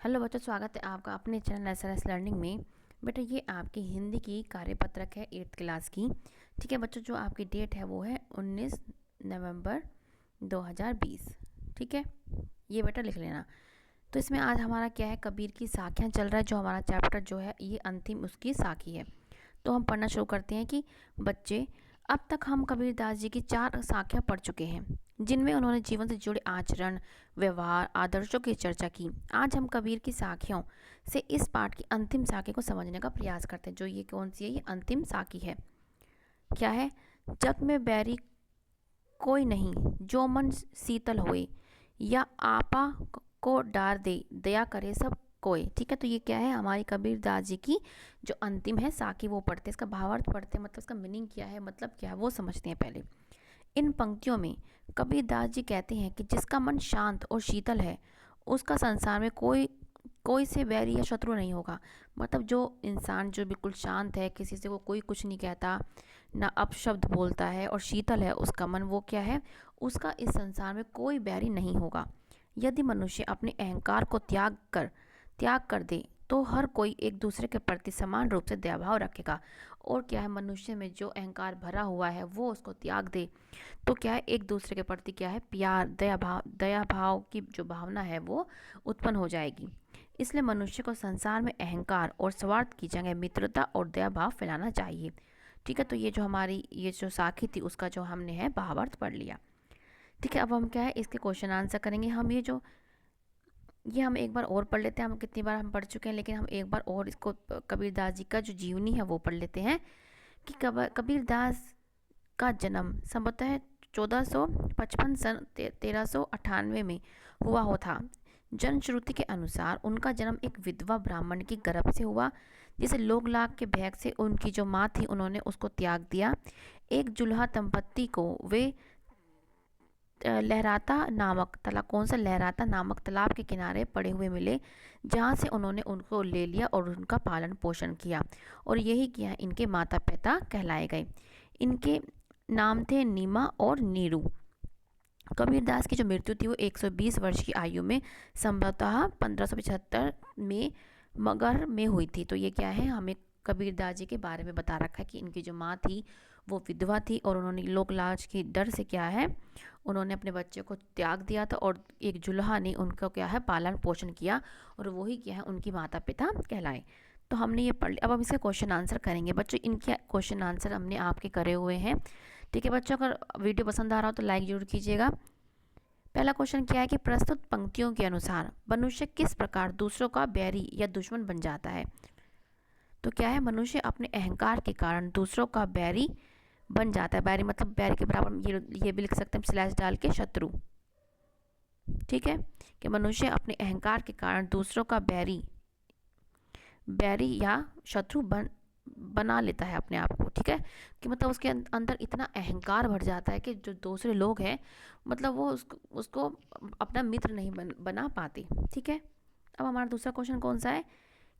Hello बच्चों, स्वागत है आपका अपने चैनल एसआरएस लर्निंग में। बेटा ये आपकी हिंदी की कार्यपत्रक है 8th क्लास की। ठीक है बच्चों, जो आपकी डेट है वो है 19 नवंबर 2020। ठीक है, ये बेटा लिख लेना। तो इसमें आज हमारा क्या है, कबीर की साखियाँ चल रहा है। जो हमारा चैप्टर जो है ये अंतिम उसकी साखी है। तो हम पढ़ना शुरू करते हैं कि बच्चे, अब तक हम कबीरदास जी की 4 साखियाँ पढ़ चुके हैं, जिनमें उन्होंने जीवन से जुड़े आचरण, व्यवहार, आदर्शों की चर्चा की। आज हम कबीर की साखियों से इस पाठ की अंतिम साखी को समझने का प्रयास करते हैं। जो ये कौन सी है, ये अंतिम साखी है। क्या है? जग में बैरी कोई नहीं, जो मन शीतल होए, या आपा को डार दे, दया करे सब कोई। ठीक है, तो ये क्या है, हमारी कबीरदास जी की जो अंतिम है साखी वो पढ़ते हैं। इसका भावार्थ पढ़ते हैं, मतलब इसका मीनिंग क्या है, मतलब क्या है वो समझते हैं पहले। इन पंक्तियों में कबीरदास जी कहते हैं कि जिसका मन शांत और शीतल है, उसका संसार में कोई कोई से वैरी या शत्रु नहीं होगा। मतलब जो इंसान जो बिल्कुल शांत है, किसी से वो कोई कुछ नहीं कहता, ना अपशब्द बोलता है और शीतल है उसका मन, वो क्या है, उसका इस संसार में कोई बैरी नहीं होगा। यदि मनुष्य अपने अहंकार को त्याग कर दे तो हर कोई एक दूसरे के प्रति समान रूप से दयाभाव रखेगा। और क्या है, मनुष्य में जो अहंकार भरा हुआ है वो उसको त्याग दे तो क्या है, एक दूसरे के प्रति क्या है, प्यार, दया भाव की जो भावना है वो उत्पन्न हो जाएगी। इसलिए मनुष्य को संसार में अहंकार और स्वार्थ की जगह मित्रता और दया भाव फैलाना चाहिए। ठीक है, तो ये जो हमारी ये जो साखी थी उसका जो हमने है भावार्थ पढ़ लिया। ठीक है, अब हम क्या है इसके क्वेश्चन आंसर करेंगे। ये हम एक बार और पढ़ लेते हैं। हम कितनी बार हम पढ़ चुके हैं, लेकिन हम एक बार और इसको कबीरदास जी का जो जीवनी है वो पढ़ लेते हैं कि कबीरदास का जन्म संभवतः 1455 सन 1398 में हुआ हो था। जनश्रुति के अनुसार उनका जन्म एक विधवा ब्राह्मण की गर्भ से हुआ, जिसे लोग लाग के भैग से उनकी जो माँ थी उन्होंने उसको त्याग दिया। एक जुल्हा दंपत्ति को वे लहराता नामक तालाब, कौन सा, लहराता नामक तालाब के किनारे पड़े हुए मिले, जहाँ से उन्होंने उनको ले लिया और उनका पालन पोषण किया, और यही किया इनके माता पिता कहलाए गए। इनके नाम थे नीमा और नीरू। कबीरदास की जो मृत्यु थी वो 120 वर्ष की आयु में संभवतः 1575 में मगहर में हुई थी। तो ये क्या है, हमें कबीरदास जी के बारे में बता रखा है कि इनकी जो माँ थी वो विधवा थी और उन्होंने लोक लाज की डर से क्या है, उन्होंने अपने बच्चे को त्याग दिया था और एक जुल्हा ने उनका क्या है पालन पोषण किया, और वही क्या है उनकी माता पिता कहलाए। तो हमने ये पढ़ लिया। अब हम इसके क्वेश्चन आंसर करेंगे बच्चों। इनके क्वेश्चन आंसर हमने आपके करे हुए हैं। ठीक है बच्चों, अगर वीडियो पसंद आ रहा हो तो लाइक जरूर कीजिएगा। पहला क्वेश्चन क्या है कि प्रस्तुत पंक्तियों के अनुसार मनुष्य किस प्रकार दूसरों का बैरी या दुश्मन बन जाता है। तो क्या है, मनुष्य अपने अहंकार के कारण दूसरों का बैरी बन जाता है। बैरी मतलब बैरी के बराबर ये भी लिख सकते हैं स्लैश डाल के, शत्रु। ठीक है, कि मनुष्य अपने अहंकार के कारण दूसरों का बैरी या शत्रु बना लेता है अपने आप को। ठीक है, कि मतलब उसके अंदर इतना अहंकार भर जाता है कि जो दूसरे लोग हैं मतलब वो उसको अपना मित्र नहीं बना पाते। ठीक है, अब हमारा दूसरा क्वेश्चन कौन सा है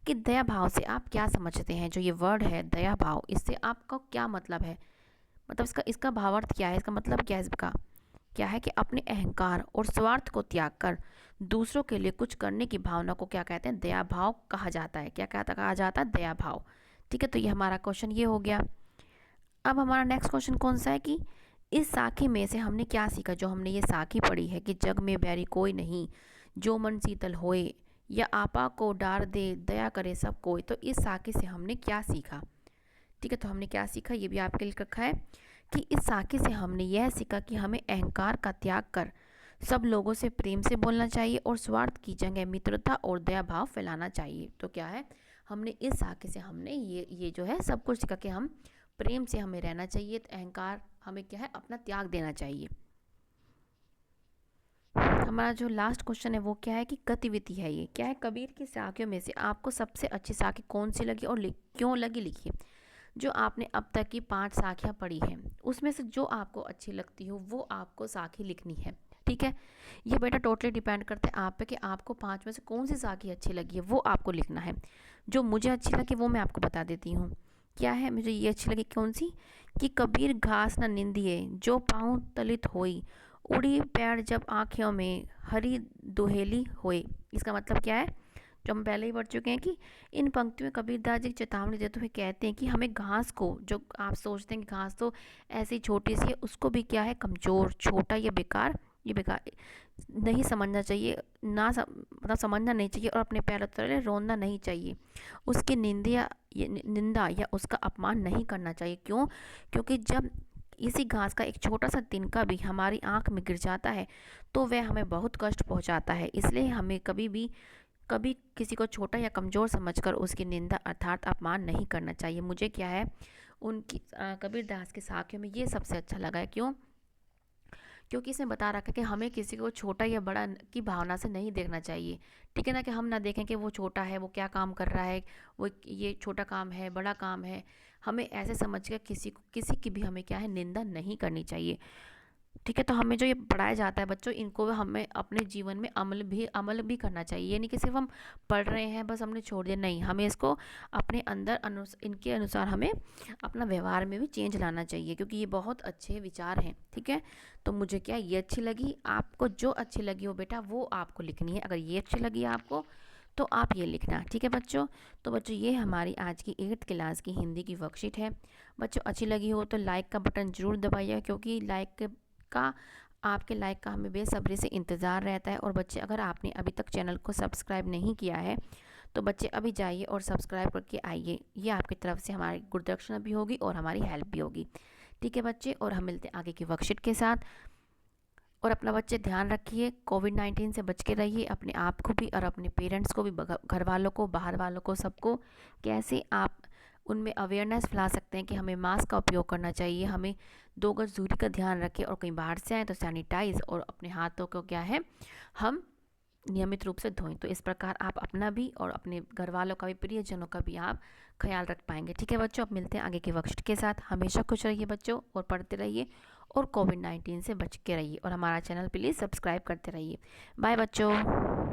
कि दया भाव से आप क्या समझते हैं। जो ये वर्ड है दया भाव, इससे आपका क्या मतलब है, मतलब इसका भावार्थ क्या है, इसका मतलब क्या है, इसका क्या है कि अपने अहंकार और स्वार्थ को त्याग कर दूसरों के लिए कुछ करने की भावना को क्या कहते हैं, दया भाव कहा जाता है। क्या कहा जाता है, दया भाव। ठीक है, तो ये हमारा क्वेश्चन ये हो गया। अब हमारा नेक्स्ट क्वेश्चन कौन सा है कि इस साखी में से हमने क्या सीखा। जो हमने ये साखी पढ़ी है कि जग में बैरी कोई नहीं, जो मन शीतल होए, या आपा को डार दे, दया करे सब कोई। तो इस साखी से हमने क्या सीखा। ठीक है, तो हमने क्या सीखा ये भी आपके लिए रखा है कि इस साखी से हमने यह सीखा कि हमें अहंकार का त्याग कर सब लोगों से प्रेम से बोलना चाहिए और स्वार्थ की जगह मित्रता और दया भाव फैलाना चाहिए। तो क्या है, हमने इस साखी से हमने ये जो है सब कुछ सीखा कि हम प्रेम से हमें रहना चाहिए, तो अहंकार हमें क्या है अपना त्याग देना चाहिए। हमारा जो लास्ट क्वेश्चन है वो क्या है कि गतिविधि है। ये क्या है, कबीर की साखियों में से आपको सबसे अच्छी साखी कौन सी लगी और क्यों लगी, लिखिए। जो आपने अब तक की 5 साखियाँ पढ़ी हैं उसमें से जो आपको अच्छी लगती हो वो आपको साखी लिखनी है। ठीक है, ये बेटा टोटली डिपेंड करता है आप पे कि आपको 5 में से कौन सी साखी अच्छी लगी है वो आपको लिखना है। जो मुझे अच्छी लगी वो मैं आपको बता देती हूँ। क्या है, मुझे ये अच्छी लगी कौन सी कि कबीर घास न निंदिए, जो पाँव तलित होई, उड़ी पैर जब आँखों में, हरी दुहेली होए। इसका मतलब क्या है, जो हम पहले ही पढ़ चुके हैं कि इन पंक्तियों में कबीरदास जी चेतावनी देते हुए कहते हैं कि हमें घास को, जो आप सोचते हैं कि घास तो ऐसी छोटी सी है, उसको भी क्या है, कमज़ोर, छोटा या बेकार, ये बेकार नहीं समझना चाहिए, मतलब समझना नहीं चाहिए और अपने पैरों तले रोना नहीं चाहिए। उसकी निंदा या उसका अपमान नहीं करना चाहिए। क्यों? क्योंकि जब इसी घास का एक छोटा सा तिनका भी हमारी आंख में गिर जाता है तो वह हमें बहुत कष्ट पहुंचाता है। इसलिए हमें कभी किसी को छोटा या कमज़ोर समझकर उसकी निंदा अर्थात अपमान नहीं करना चाहिए। मुझे क्या है, उनकी कबीरदास के साखियों में ये सबसे अच्छा लगा है। क्यों? क्योंकि इसमें बता रखा है कि हमें किसी को छोटा या बड़ा की भावना से नहीं देखना चाहिए। ठीक है ना, कि हम ना देखें कि वो छोटा है, वो क्या काम कर रहा है, वो ये छोटा काम है, बड़ा काम है। हमें ऐसे समझ कर किसी की भी हमें क्या है, निंदा नहीं करनी चाहिए। ठीक है, तो हमें जो ये पढ़ाया जाता है बच्चों, इनको हमें अपने जीवन में अमल भी करना चाहिए। ये नहीं कि सिर्फ हम पढ़ रहे हैं बस हमने छोड़ दिया, नहीं, हमें इसको अपने अंदर इनके अनुसार हमें अपना व्यवहार में भी चेंज लाना चाहिए, क्योंकि ये बहुत अच्छे विचार हैं। ठीक है, तो मुझे क्या ये अच्छी लगी, आपको जो अच्छी लगी हो बेटा वो आपको लिखनी है। अगर ये अच्छी लगी आपको तो आप ये लिखना। ठीक है बच्चों, तो बच्चों ये हमारी आज की 8th क्लास की हिंदी की वर्कशीट है। बच्चों अच्छी लगी हो तो लाइक का बटन ज़रूर दबाइए, क्योंकि आपके लाइक का हमें बेसब्री से इंतज़ार रहता है। और बच्चे, अगर आपने अभी तक चैनल को सब्सक्राइब नहीं किया है तो बच्चे अभी जाइए और सब्सक्राइब करके आइए। ये आपकी तरफ से हमारी गुरुदक्षिणा भी होगी और हमारी हेल्प भी होगी। ठीक है बच्चे, और हम मिलते हैं आगे की वर्कशीट के साथ। और अपना बच्चे ध्यान रखिए, कोविड-19 से बच के रहिए, अपने आप को भी और अपने पेरेंट्स को भी, घर वालों को, बाहर वालों को, सबको कैसे आप उनमें अवेयरनेस फैला सकते हैं कि हमें मास्क का उपयोग करना चाहिए, हमें 2 गज दूरी का ध्यान रखें, और कहीं बाहर से आए तो सैनिटाइज, और अपने हाथों को क्या है, हम नियमित रूप से धोएं। तो इस प्रकार आप अपना भी और अपने घर वालों का भी, प्रियजनों का भी आप ख्याल रख पाएंगे। ठीक है बच्चों, अब मिलते हैं आगे के वर्कशीट के साथ। हमेशा खुश रहिए बच्चों और पढ़ते रहिए और कोविड-19 से बच के रहिए, और हमारा चैनल प्लीज़ सब्सक्राइब करते रहिए। बाय बच्चों।